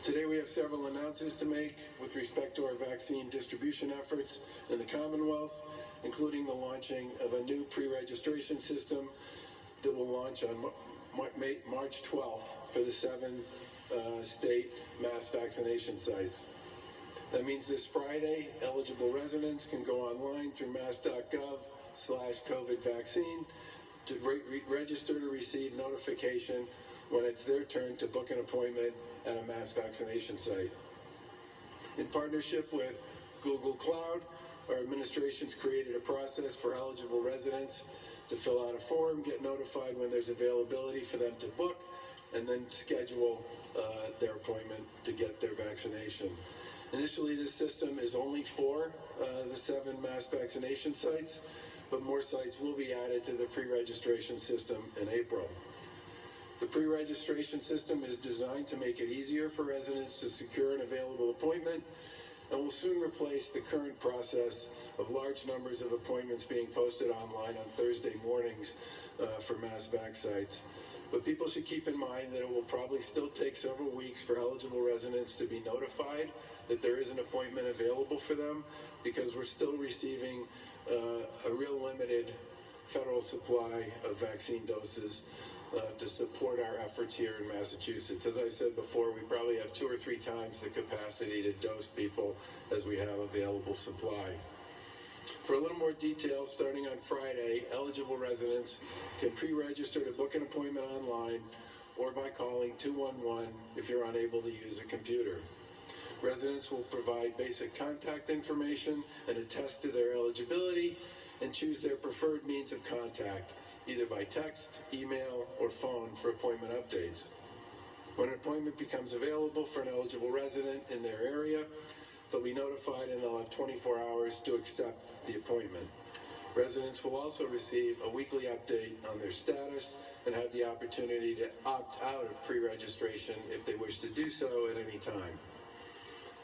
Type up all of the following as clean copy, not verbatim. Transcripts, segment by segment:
Today we have several announcements to make with respect to our vaccine distribution efforts in the Commonwealth, including the launching of a new pre-registration system that will launch on March 12th for the 7 state mass vaccination sites. That means this Friday, eligible residents can go online through mass.gov/COVID vaccine to register to receive notification when it's their turn to book an appointment at a mass vaccination site. In partnership with Google Cloud, our administration's created a process for eligible residents to fill out a form, get notified when there's availability for them to book, and then schedule their appointment to get their vaccination. Initially, this system is only for the 7 mass vaccination sites, but more sites will be added to the pre-registration system in April. The pre-registration system is designed to make it easier for residents to secure an available appointment and will soon replace the current process of large numbers of appointments being posted online on Thursday mornings for mass vac sites. But people should keep in mind that it will probably still take several weeks for eligible residents to be notified that there is an appointment available for them, because we're still receiving a real limited federal supply of vaccine doses to support our efforts here in Massachusetts. As I said before, we probably have 2 or 3 times the capacity to dose people as we have available supply. For a little more detail, starting on Friday, eligible residents can pre-register to book an appointment online or by calling 211 if you're unable to use a computer. Residents will provide basic contact information and attest to their eligibility and choose their preferred means of contact, either by text, email, or phone for appointment updates. When an appointment becomes available for an eligible resident in their area, they'll be notified and they'll have 24 hours to accept the appointment. Residents will also receive a weekly update on their status and have the opportunity to opt out of pre-registration if they wish to do so at any time.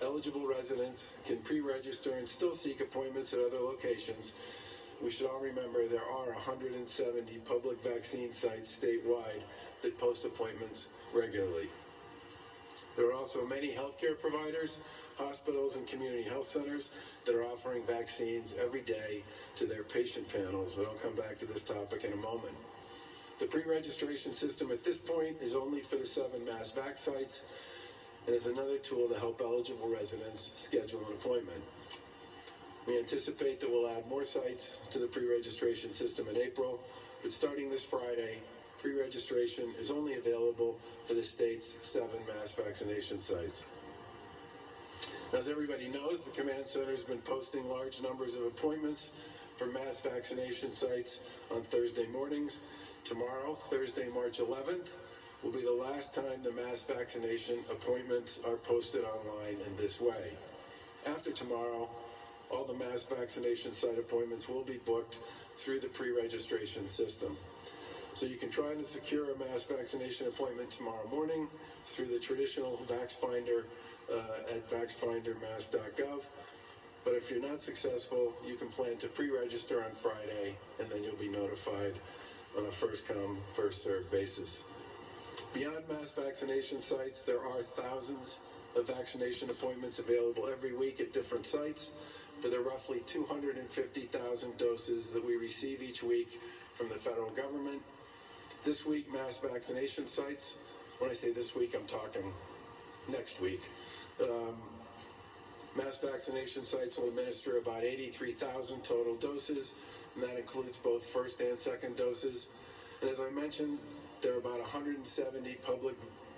Eligible residents can pre-register and still seek appointments at other locations. We should all remember there are 170 public vaccine sites statewide that post appointments regularly. There are also many healthcare providers, hospitals, and community health centers that are offering vaccines every day to their patient panels, and I'll come back to this topic in a moment. The pre-registration system at this point is only for the 7 mass vac sites and is another tool to help eligible residents schedule an appointment. We anticipate that we'll add more sites to the pre-registration system in April, but starting this Friday, pre-registration is only available for the state's 7 mass vaccination sites. As everybody knows, the command center has been posting large numbers of appointments for mass vaccination sites on Thursday mornings. Tomorrow, Thursday, March 11th, will be the last time the mass vaccination appointments are posted online in this way. After tomorrow, all the mass vaccination site appointments will be booked through the pre-registration system. So you can try to secure a mass vaccination appointment tomorrow morning through the traditional vaxfinder at vaxfinder.mass.gov. But if you're not successful, you can plan to pre-register on Friday, and then you'll be notified on a first-come, first-served basis. Beyond mass vaccination sites, there are thousands of vaccination appointments available every week at different sites for the roughly 250,000 doses that we receive each week from the federal government. This week, mass vaccination sites, when I say this week, I'm talking next week. Mass vaccination sites will administer about 83,000 total doses, and that includes both first and second doses. And as I mentioned, there are about 170 public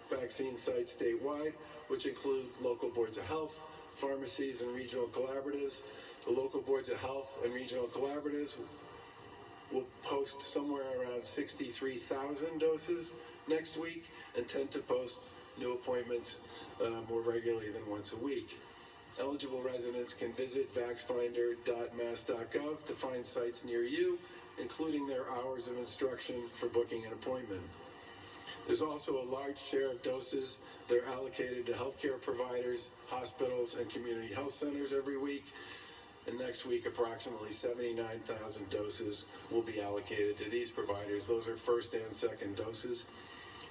vaccine sites statewide, which include local boards of health, pharmacies, and regional collaboratives. The local boards of health and regional collaboratives will post somewhere around 63,000 doses next week and tend to post new appointments more regularly than once a week. Eligible residents can visit vaxfinder.mass.gov to find sites near you, including their hours of instruction for booking an appointment. There's also a large share of doses that are allocated to healthcare providers, hospitals, and community health centers every week. And next week, approximately 79,000 doses will be allocated to these providers. Those are first and second doses.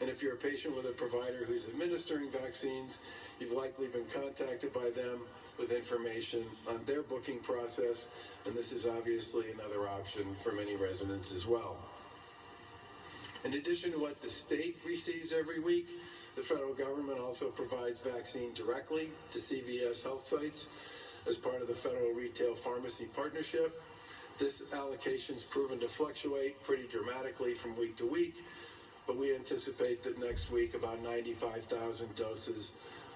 And if you're a patient with a provider who's administering vaccines, you've likely been contacted by them with information on their booking process, and this is obviously another option for many residents as well. In addition to what the state receives every week, the federal government also provides vaccine directly to CVS health sites as part of the Federal Retail Pharmacy Partnership. This allocation's proven to fluctuate pretty dramatically from week to week, but we anticipate that next week about 95,000 doses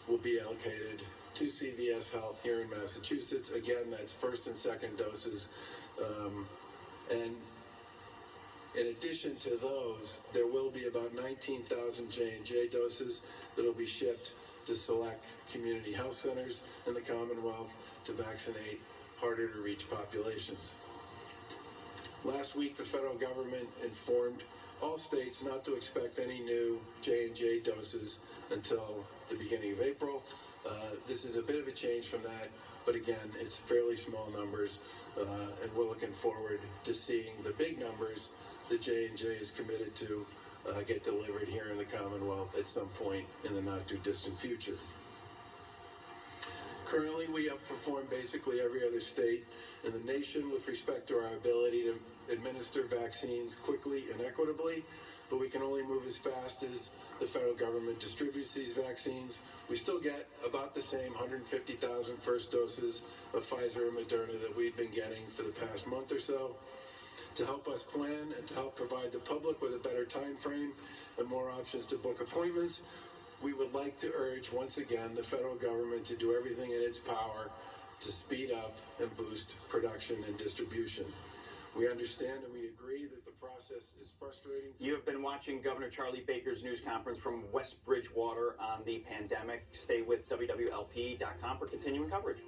will be allocated to CVS Health here in Massachusetts. Again, that's first and second doses. And in addition to those, there will be about 19,000 J&J doses that will be shipped to select community health centers in the Commonwealth to vaccinate harder to reach populations. Last week, the federal government informed all states not to expect any new J&J doses until the beginning of April. This is a bit of a change from that, but again, it's fairly small numbers, and we're looking forward to seeing the big numbers that J&J is committed to get delivered here in the Commonwealth at some point in the not too distant future. Currently, we outperform basically every other state in the nation with respect to our ability to administer vaccines quickly and equitably, but we can only move as fast as the federal government distributes these vaccines. We still get about the same 150,000 first doses of Pfizer and Moderna that we've been getting for the past month or so. To help us plan and to help provide the public with a better time frame and more options to book appointments, we would like to urge once again the federal government to do everything in its power to speed up and boost production and distribution. We understand and we agree that the process is frustrating. You have been watching Governor Charlie Baker's news conference from West Bridgewater on the pandemic. Stay with WWLP.com for continuing coverage.